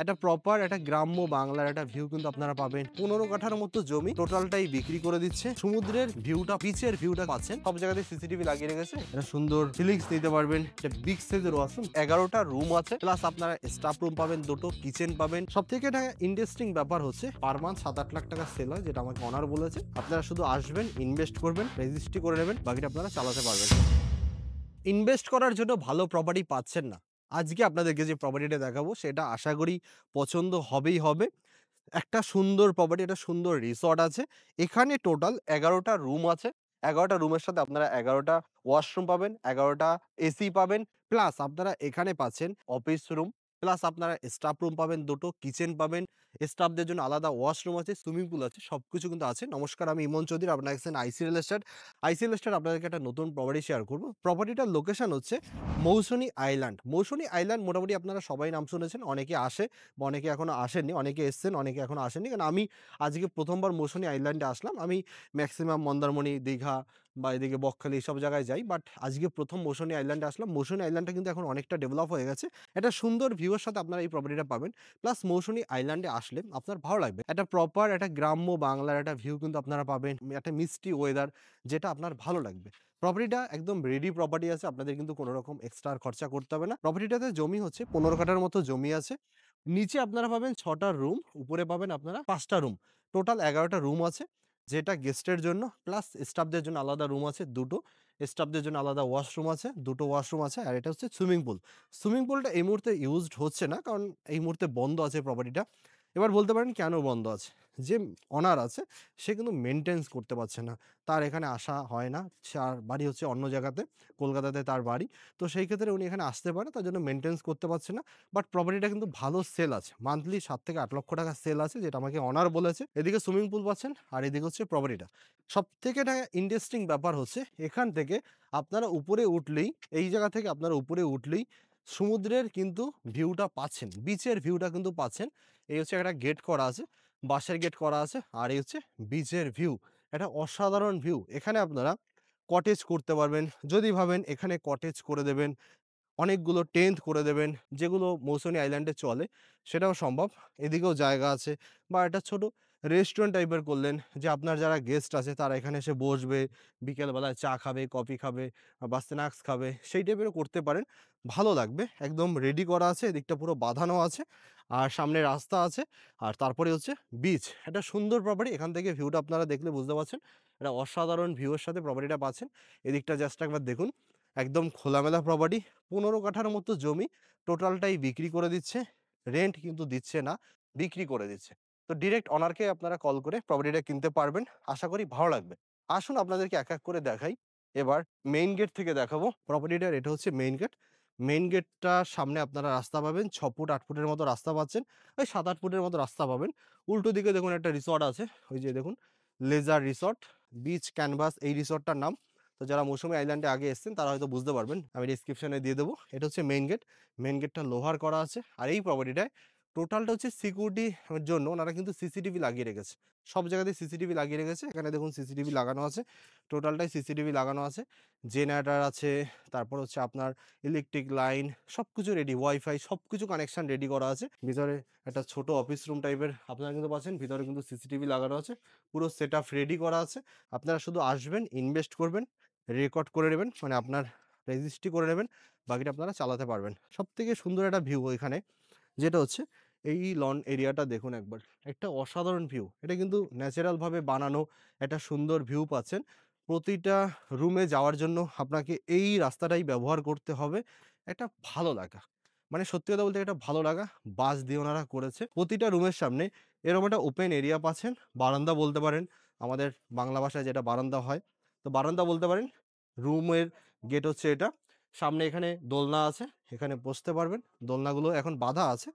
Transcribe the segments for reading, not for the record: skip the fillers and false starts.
একটা প্রপার একটা গ্রাম্য বাংলার একটা ভিউ কিন্তু আপনারা পাবেন। 15 কাঠার মতো জমি টোটালটাই বিক্রি করে দিচ্ছে। সমুদ্রের ভিউটা, বিচের ভিউটা পাচ্ছেন। সব জায়গাতে সিসিটিভি লাগিয়ে রেখেছে। একটা সুন্দর ফিলিংস নিতে পারবেন। একটা বিগ সাইজের ওয়াশরুম, 11টা রুম আছে, প্লাস আপনারা স্টাফ রুম পাবেন, দুটো কিচেন পাবেন। সব থেকে একটা ইন্টারেস্টিং ব্যাপার হচ্ছে পার মান্থ 7-8 লাখ টাকা সেল হয়, যেটা আমাকে অনার বলেছে। আপনারা শুধু আসবেন, ইনভেস্ট করবেন, রেজিস্ট্রি করে নেবেন, বাকিটা আপনারা চালাতে পারবেন। ইনভেস্ট করার জন্য ভালো প্রপার্টি পাচ্ছেন না, আজকে আপনাদেরকে যে প্রপার্টিটা দেখাবো সেটা আশা করি পছন্দ হবেই হবে। একটা সুন্দর প্রপার্টি, একটা সুন্দর রিসর্ট আছে। এখানে টোটাল 11টা রুম আছে। 11টা রুমের সাথে আপনারা 11টা ওয়াশরুম পাবেন, 11টা এসি পাবেন। প্লাস আপনারা এখানে পাচ্ছেন অফিস রুম, প্লাস আপনারা স্টাফ রুম পাবেন, দুটো কিচেন পাবেন। স্টাফদের জন্য আলাদা ওয়াশরুম আছে, সুইমিং পুল আছে, সবকিছু কিন্তু আছে। নমস্কার, আমি ইমন চৌধুরী, আপনারা দেখছেন আইসি রিয়েল এস্টেট। আইসি রিয়েল এস্টেট আপনাদেরকে একটা নতুন প্রপার্টি শেয়ার করব। প্রপার্টিটার লোকেশন হচ্ছে মৌসুনী আইল্যান্ড। মৌসুনী আইল্যান্ড মোটামুটি আপনারা সবাই নাম শুনেছেন, অনেকে আসে বা অনেকে এখনো আসেননি, অনেকে এসছেন, অনেকে এখনো আসেননি। কারণ আমি আজকে প্রথমবার মৌসুনী আইল্যান্ডে আসলাম। আমি ম্যাক্সিমাম মন্দারমণি, দীঘা বা এদিকে বকখালি এইসব জায়গায় যাই, বাট আজকে প্রথম মৌসুনী আইল্যান্ডে আসলাম। মৌসুনী আইল্যান্ডটা কিন্তু এখন অনেকটা ডেভেলপ হয়ে গেছে। একটা সুন্দর ভিউয়ের সাথে আপনারা এই প্রপার্টিটা পাবেন। প্লাস মৌসুনী আইল্যান্ডে আসলে আপনার ভালো লাগবে। একটা প্রপার একটা গ্রাম্য বাংলার একটা ভিউ কিন্তু আপনারা পাবেন, একটা মিষ্টি ওয়েদার, যেটা আপনার ভালো লাগবে। প্রপার্টিটা একদম রেডি প্রপার্টি আছে, আপনাদের কিন্তু কোনো রকম এক্সট্রা খরচা করতে হবে না। প্রপার্টিটাতে জমি হচ্ছে 15 কাঠার মতো জমি আছে। নিচে আপনারা পাবেন 6টা রুম, উপরে পাবেন আপনারা 5টা রুম। টোটাল 11টা রুম আছে, যেটা গেস্টের জন্য, প্লাস স্টাফদের জন্য আলাদা রুম আছে দুটো। স্টাফদের জন্য আলাদা ওয়াশরুম আছে, দুটো ওয়াশরুম আছে, আর এটা হচ্ছে সুইমিং পুল। সুইমিং পুলটা এই মুহূর্তে ইউজড হচ্ছে না, কারণ এই মুহূর্তে বন্ধ আছে প্রপার্টিটা। এবার বলতে পারেন কেন বন্ধ আছে? যে ওনার আছে সে কিন্তু মেইনটেন্স করতে পারছে না। তার এখানে আসা হয় না। তার বাড়ি হচ্ছে অন্য জায়গাতে, কলকাতাতে তার বাড়ি। তো সেই ক্ষেত্রে উনি এখানে আসতে পারে, তার জন্য মেইনটেন্স করতে পারছে না। বাট প্রপার্টিটা কিন্তু ভালো সেল আছে। মান্থলি 7 থেকে 8 লক্ষ টাকা সেল আছে, যেটা আমাকে ওনার বলেছে। এদিকে সুইমিং পুল পাচ্ছেন, আর এদিকে হচ্ছে প্রপার্টিটা। সবথেকে একটা ইন্টারেস্টিং ব্যাপার হচ্ছে এখান থেকে আপনারা উপরে উঠলেই, এই জায়গা থেকে আপনারা উপরে উঠলেই সমুদ্রের কিন্তু ভিউটা পাচ্ছেন, বিচের ভিউটা কিন্তু পাচ্ছেন। এই হচ্ছে একটা গেট করা আছে, বাঁশের গেট করা আছে, আর এই হচ্ছে বিচের ভিউ। একটা অসাধারণ ভিউ। এখানে আপনারা কটেজ করতে পারবেন। যদি ভাবেন এখানে কটেজ করে দেবেন, অনেকগুলো টেন্ট করে দেবেন, যেগুলো মৌসুনী আইল্যান্ডে চলে, সেটাও সম্ভব। এদিকেও জায়গা আছে। বা একটা ছোট রেস্টুরেন্ট টাইপের করলেন, যে আপনার যারা গেস্ট আছে তারা এখানে এসে বসবে, বিকেলবেলায় চা খাবে, কফি খাবে বা স্ন্যাক্স খাবে, সেই টাইপেরও করতে পারেন। ভালো লাগবে। একদম রেডি করা আছে, এদিকটা পুরো বাঁধানো আছে, আর সামনে রাস্তা আছে, আর তারপরে হচ্ছে বিচ। একটা সুন্দর প্রপার্টি। এখান থেকে ভিউটা আপনারা দেখলে বুঝতে পারছেন, একটা অসাধারণ ভিউয়ের সাথে প্রপার্টিটা পাচ্ছেন। এদিকটা জাস্ট একবার দেখুন, একদম খোলামেলা প্রপার্টি। 15 কাঠার মতো জমি টোটালটাই বিক্রি করে দিচ্ছে। রেন্ট কিন্তু দিচ্ছে না, বিক্রি করে দিচ্ছে। তো ডিরেক্ট ওনারকে আপনারা কল করে প্রপার্টিটা কিনতে পারবেন। আশা করি ভালো লাগবে। আসুন আপনাদেরকে এক এক করে দেখাই। এবার মেইন গেট থেকে দেখাবো প্রপার্টিটার। এটা হচ্ছে মেইন গেট। মেইন গেটটার সামনে আপনারা রাস্তা পাবেন। 6 ফুট 8 ফুটের মতো রাস্তা পাচ্ছেন। ওই 7-8 ফুটের মতো রাস্তা পাবেন। উল্টো দিকে দেখুন একটা রিসর্ট আছে। ওই যে দেখুন, লেজার রিসর্ট, বিচ ক্যানভাস এই রিসর্টটার নাম। তো যারা মৌসুমী আইল্যান্ডে আগে এসেছেন তারা হয়তো বুঝতে পারবেন। আমি ডেসক্রিপশনে দিয়ে দেবো। এটা হচ্ছে মেইন গেট। মেইন গেটটা লোহার করা আছে। আর এই প্রপার্টিটায় টোটালটা হচ্ছে সিকিউরিটির জন্য ওনারা কিন্তু সিসিটিভি লাগিয়ে রেখেছে। সব জায়গাতেই সিসিটিভি লাগিয়ে রেখেছে। এখানে দেখুন সিসিটিভি লাগানো আছে। টোটালটাই সিসিটিভি লাগানো আছে। জেনারেটর আছে, তারপর হচ্ছে আপনার ইলেকট্রিক লাইন, সবকিছু রেডি। ওয়াইফাই সবকিছু কানেকশন রেডি করা আছে। ভিতরে একটা ছোট অফিস রুম টাইপের আপনারা কিন্তু পাচ্ছেন। ভিতরে কিন্তু সিসিটিভি লাগানো আছে। পুরো সেটআপ রেডি করা আছে। আপনারা শুধু আসবেন, ইনভেস্ট করবেন, রেকর্ড করে নেবেন, মানে আপনার রেজিস্ট্রি করে নেবেন, বাকিটা আপনারা চালাতে পারবেন। সবথেকে সুন্দর একটা ভিউ এখানে, যেটা হচ্ছে এই লন এরিয়াটা দেখুন একবার। একটা অসাধারণ ভিউ। এটা কিন্তু ন্যাচারাল ভাবে বানানো একটা সুন্দর ভিউ পাচ্ছেন। প্রতিটা রুমে যাওয়ার জন্য আপনাকে এই রাস্তাটাই ব্যবহার করতে হবে। একটা ভালো লাগা, মানে সত্যি কথা বলতে একটা ভালো লাগা বাঁশ দিয়ে ওনারা করেছে। প্রতিটা রুমের সামনে এরকম একটা ওপেন এরিয়া পাচ্ছেন, বারান্দা বলতে পারেন। আমাদের বাংলা ভাষায় যেটা বারান্দা হয়, তো বারান্দা বলতে পারেন। রুমের গেট হচ্ছে এটা। সামনে এখানে দোলনা আছে, এখানে বসতে পারবেন। দোলনাগুলো এখন বাঁধা আছে,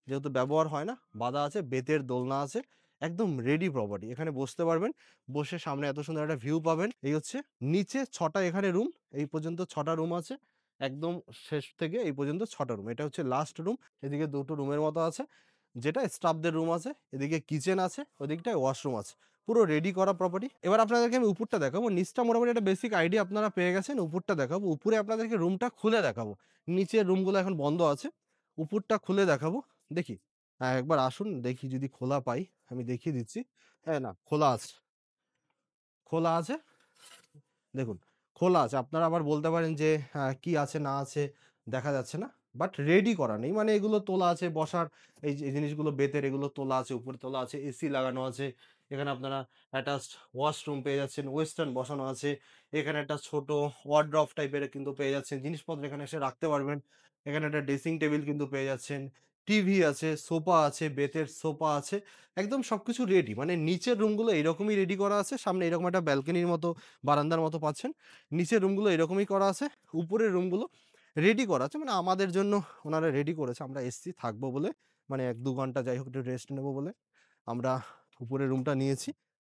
যেহেতু ব্যবহার হয় না, বাঁধা আছে। বেতের দোলনা আছে। একদম রেডি প্রপার্টি। এখানে বসতে পারবেন, বসে সামনে এত সুন্দর একটা ভিউ পাবেন। এই হচ্ছে নিচে 6টা এখানে রুম, এই পর্যন্ত 6টা রুম আছে। একদম শেষ থেকে এই পর্যন্ত 6টা রুম। এটা হচ্ছে লাস্ট রুম। এদিকে দুটো রুমের মতো আছে, যেটা স্টাফদের রুম আছে। এদিকে কিচেন আছে, ওদিকটায় ওয়াশরুম আছে। পুরো রেডি করা প্রপার্টি। এবার আপনাদেরকে আমি উপরটা দেখাবো। নিচটা মোটামুটি একটা বেসিক আইডিয়া আপনারা পেয়ে গেছেন। উপরটা দেখাবো। উপরে আপনাদেরকে রুমটা খুলে দেখাবো। নিচের রুমগুলো এখন বন্ধ আছে, উপরটা খুলে দেখাবো। দেখি একবার আসুন দেখি যদি খোলা পাই, আমি দেখিয়ে দিচ্ছি। হ্যাঁ, না খোলা আছে, খোলা আছে। দেখুন খোলা আছে। আপনারা আবার বলতে পারেন যে কি আছে না আছে দেখা যাচ্ছে না। বাট রেডি করা নেই। মানে এগুলো তোলা আছে বসার, এই যে এই জিনিসগুলো বেতের, এগুলো তোলা আছে, উপরে তোলা আছে, এসি লাগানো আছে। এখানে আপনারা অ্যাটাচড ওয়াশরুম পেয়ে যাচ্ছেন, ওয়েস্টার্ন বসানো আছে। এখানে একটা ছোট ওয়ার্ড্রপ টাইপের কিন্তু পেয়ে যাচ্ছেন। জিনিসপত্র এখানে এসে রাখতে পারবেন। এখানে একটা ড্রেসিং টেবিল কিন্তু পেয়ে যাচ্ছেন। টিভি আছে, সোফা আছে, বেতের সোফা আছে। একদম সবকিছু রেডি। মানে নিচের রুমগুলো এরকমই রেডি করা আছে। সামনে এরকম একটা ব্যালকনির মতো বারান্দার মতো পাচ্ছেন। নিচের রুমগুলো এরকমই করা আছে। উপরের রুমগুলো রেডি করা আছে। মানে আমাদের জন্য ওনারা রেডি করেছে। আমরা এসছি থাকবো বলে, মানে ১-২ ঘন্টা যাই হোক একটু রেস্ট নেবো বলে আমরা উপরের রুমটা নিয়েছি।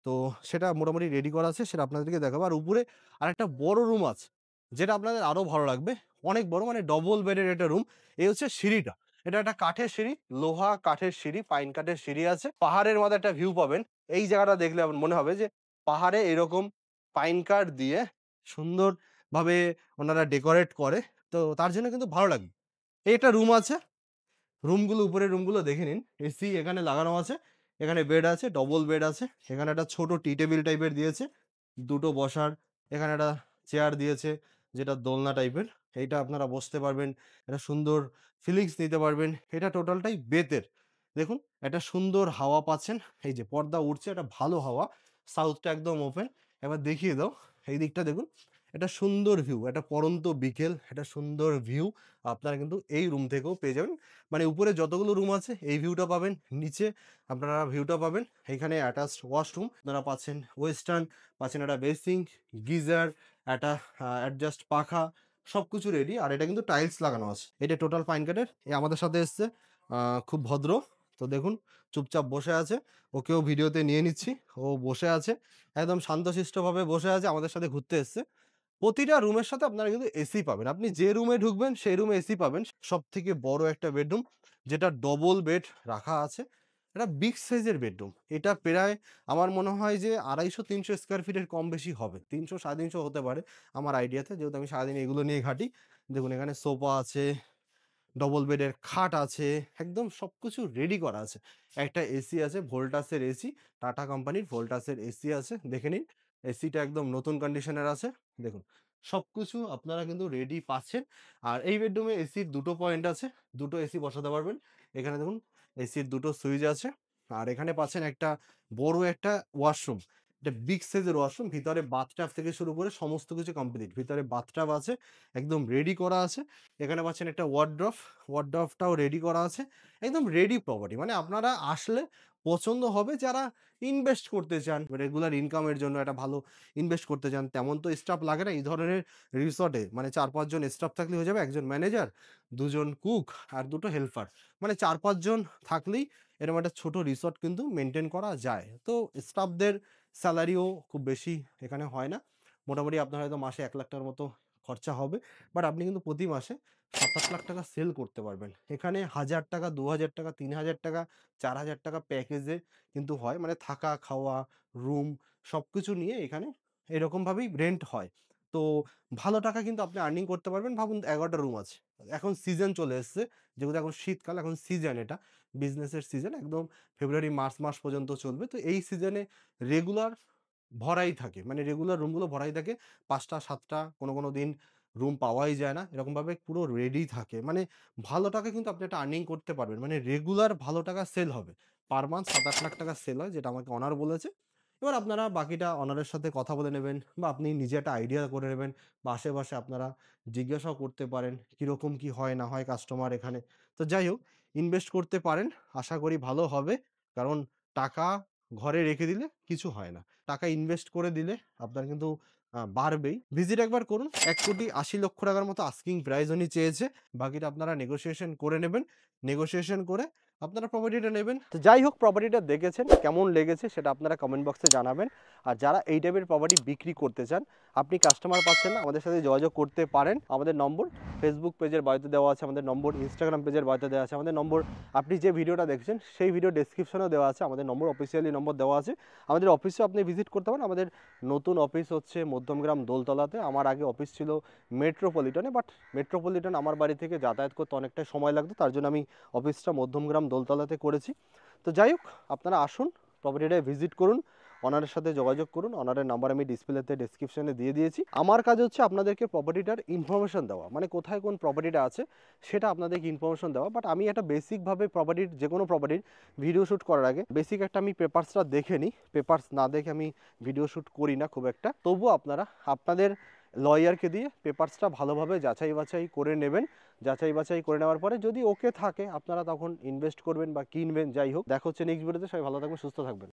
তো সেটা মোটামুটি রেডি করা আছে, সেটা আপনাদেরকে দেখাবো। আর উপরে আরেকটা বড় রুম আছে, যেটা আপনাদের আরো ভালো লাগবে। অনেক বড়, মানে ডবল বেডের একটা রুম। এই হচ্ছে সিঁড়িটা। এটা একটা কাঠের সিঁড়ি, লোহা কাঠের সিঁড়ি, পাইন কাঠের সিঁড়ি আছে। পাহাড়ের মধ্যে একটা ভিউ পাবেন। এই জায়গাটা দেখলে আপনার মনে হবে যে পাহাড়ে এরকম পাইন কাঠ দিয়ে সুন্দরভাবে ওনারা ডেকোরেট করে। তো তার জন্য কিন্তু ভালো লাগবে। এই একটা রুম আছে। রুমগুলো, উপরের রুমগুলো দেখে নিন। এসি এখানে লাগানো আছে। এখানে বেড আছে, ডবল বেড আছে। এখানে একটা ছোট টি টেবিল টাইপের দিয়েছে, দুটো বসার। এখানে একটা চেয়ার দিয়েছে যেটা দোলনা টাইপের। এইটা আপনারা বসতে পারবেন, একটা সুন্দর ফিলিংস নিতে পারবেন। এটা টোটালটাই বেতের। দেখুন একটা সুন্দর হাওয়া পাচ্ছেন। এই যে পর্দা উঠছে, একটা ভালো হাওয়া। সাউথটা একদম ওপেন। এবার দেখিয়ে দাও এই দিকটা দেখুন। একটা সুন্দর ভিউ, একটা পড়ন্ত বিকেল, একটা সুন্দর ভিউ আপনারা কিন্তু এই রুম থেকেও পেয়ে যাবেন। মানে উপরে যতগুলো রুম আছে এই ভিউটা পাবেন, নিচে আপনারা ভিউটা পাবেন। এখানে অ্যাটাচড ওয়াশরুম আপনারা পাচ্ছেন, ওয়েস্টার্ন পাচ্ছেন, একটা বেসিং, গিজার, একটা অ্যাডজাস্ট পাখা, সবকিছু রেডি। আর এটা কিন্তু টাইলস লাগানো আছে। এটা টোটাল পাইন কাঠের। এ আমাদের সাথে এসছে, খুব ভদ্র। তো দেখুন চুপচাপ বসে আছে, ওকেও ভিডিওতে নিয়ে নিচ্ছি। ও বসে আছে, একদম শান্তশিষ্টভাবে বসে আছে, আমাদের সাথে ঘুরতে এসছে। প্রতিটা রুমের সাথে আপনারা কিন্তু এসি পাবেন। আপনি যে রুমে ঢুকবেন সেই রুমে এসি পাবেন। সবথেকে বড় একটা বেডরুম, যেটা ডবল বেড রাখা আছে। এটা বিগ সাইজের বেডরুম। এটা প্রায় আমার মনে হয় যে ২৫০-৩০০ স্কোয়ার ফিটের কম বেশি হবে। ৩০০ ৩৫০ হতে পারে আমার আইডিয়াতে, যেহেতু আমি সারাদিন এগুলো নিয়ে ঘাঁটি। দেখুন এখানে সোফা আছে, ডবল বেডের খাট আছে, একদম সবকিছু রেডি করা আছে। একটা এসি আছে, ভোল্টাসের এসি, টাটা কোম্পানির ভোল্টাসের এসি আছে, দেখে নিন। এসিটা একদম নতুন কন্ডিশনের আছে। দেখুন সবকিছু আপনারা কিন্তু রেডি পাচ্ছেন। আর এই বেডরুমে এসির দুটো পয়েন্ট আছে, দুটো এসি বসাতে পারবেন। এখানে দেখুন এসির দুটো সুইচ আছে। আর এখানে পাচ্ছেন একটা বড় একটা ওয়াশরুম, এটা বিগ সাইজের ওয়াশরুম। ভিতরে বাথটাব থেকে শুরু করে সমস্ত কিছু কমপ্লিট। ভিতরে বাথটাব আছে, একদম রেডি করা আছে। এখানে পাচ্ছেন একটা ওয়ার্ড্রপ, ওয়ার্ড্রপটাও রেডি করা আছে। একদম রেডি প্রপার্টি। মানে আপনারা আসলে পছন্দ হবে। যারা ইনভেস্ট করতে চান, রেগুলার ইনকামের জন্য একটা ভালো ইনভেস্ট করতে চান, তেমন তো স্টাফ লাগে না এই ধরনের রিসর্টে। মানে ৪-৫ জন স্টাফ থাকলে হয়ে যাবে। একজন ম্যানেজার, ২ জন কুক আর ২ টো হেল্পার। মানে ৪-৫ জন থাকলেই এরকম একটা ছোট রিসর্ট কিন্তু মেইনটেইন করা যায়। তো স্টাফদের স্যালারিও খুব বেশি এখানে হয় না। মোটামুটি আপনার হয়তো মাসে ১ লাখ টাকার মতো খরচা হবে। বাট আপনি কিন্তু প্রতি মাসে ৭-৮ লাখ টাকা সেল করতে পারবেন। এখানে ৳১,০০০, ৳২,০০০, ৳৩,০০০, ৳৪,০০০ প্যাকেজে কিন্তু হয়। মানে থাকা, খাওয়া, রুম সবকিছু নিয়ে এখানে এরকমভাবেই রেন্ট হয়। তো ভালো টাকা কিন্তু আপনি আর্নিং করতে পারবেন। ভাবুন ১১ টা রুম আছে। এখন সিজন চলে এসছে। যেহেতু এখন শীতকাল, এখন সিজন এটা। বিজনেসের সিজন। একদম ফেব্রুয়ারি, মার্চ মাস পর্যন্ত চলবে। তো এই সিজনে রেগুলার ভরাই থাকে। মানে রেগুলার রুমগুলো ভরাই থাকে। ৫ টা ৭ টা, কোনো দিন রুম পাওয়াই যায় না। এরকমভাবে পুরো রেডি থাকে। মানে ভালো টাকা কিন্তু আপনি একটা আর্নিং করতে পারবেন। মানে রেগুলার ভালো টাকা সেল হবে। পার মান্থ ৭-৮ লাখ টাকা সেল হয়, যেটা আমাকে ওনার বলেছে। এবার আপনারা বাকিটা ওনারের সাথে কথা বলে নেবেন, বা আপনি নিজে একটা আইডিয়া করে নেবেন, বা আশেপাশে আপনারা জিজ্ঞাসাও করতে পারেন কিরকম কি হয় না হয় কাস্টমার এখানে। তো যাই হোক, ইনভেস্ট করতে পারেন। আশা করি ভালো হবে। কারণ টাকা ঘরে রেখে দিলে কিছু হয় না। টাকা ইনভেস্ট করে দিলে আপনার কিন্তু বাড়বেই। ভিজিট একবার করুন। ৳১,৮০,০০,০০০ মতো আস্কিং প্রাইস উনি চেয়েছে। বাকিটা আপনারা নেগোশিয়েশন করে নেবেন। নেগোশিয়েশন করে আপনারা প্রপার্টিটা নেবেন। তো যাই হোক, প্রপার্টিটা দেখেছেন, কেমন লেগেছে সেটা আপনারা কমেন্ট বক্সে জানাবেন। আর যারা এই টাইপের প্রপার্টি বিক্রি করতে চান, আপনি কাস্টমার পাচ্ছেন না, আমাদের সাথে যোগাযোগ করতে পারেন। আমাদের নম্বর ফেসবুক পেজের বায়োতে দেওয়া আছে, আমাদের নম্বর ইনস্টাগ্রাম পেজের বায়োতে দেওয়া আছে, আমাদের নম্বর আপনি যে ভিডিওটা দেখছেন সেই ভিডিও ডেসক্রিপশনেও দেওয়া আছে। আমাদের নম্বর অফিসিয়ালি নম্বর দেওয়া আছে। আমাদের অফিসেও আপনি ভিজিট করতে পারেন। আমাদের নতুন অফিস হচ্ছে মধ্যমগ্রাম দোলতলাতে। আমার আগে অফিস ছিল মেট্রোপলিটনে, বাট মেট্রোপলিটন আমার বাড়ি থেকে যাতায়াত করতে অনেকটাই সময় লাগতো। তার জন্য আমি অফিসটা মধ্যমগ্রাম দোলতলাতে করেছি। তো যাই হোক, আপনারা আসুন, প্রপার্টিটা ভিজিট করুন, অনারের সাথে যোগাযোগ করুন। অনারের নাম্বার আমি ডিসপ্লেতে ডেসক্রিপশনে দিয়ে দিয়েছি। আমার কাজ হচ্ছে আপনাদেরকে প্রপার্টিটার ইনফরমেশন দেওয়া, মানে কোথায় কোন প্রপার্টিটা আছে সেটা আপনাদেরকে ইনফরমেশন দেওয়া। বাট আমি একটা বেসিকভাবে প্রপার্টির, যে কোনো প্রপার্টির ভিডিও শ্যুট করার আগে বেসিক একটা আমি পেপারসটা দেখে নিই। পেপারস না দেখে আমি ভিডিও শ্যুট করি না খুব একটা। তবুও আপনারা আপনাদের লয়ারকে দিয়ে পেপারসটা ভালোভাবে যাচাই বাছাই করে নেবেন। যাচাই বাছাই করে নেওয়ার পরে যদি ওকে থাকে আপনারা তখন ইনভেস্ট করবেন বা কিনবেন। যাই হোক, দেখা হচ্ছে নেক্সট ভিডিওতে। সবাই ভালো থাকবেন, সুস্থ থাকবেন।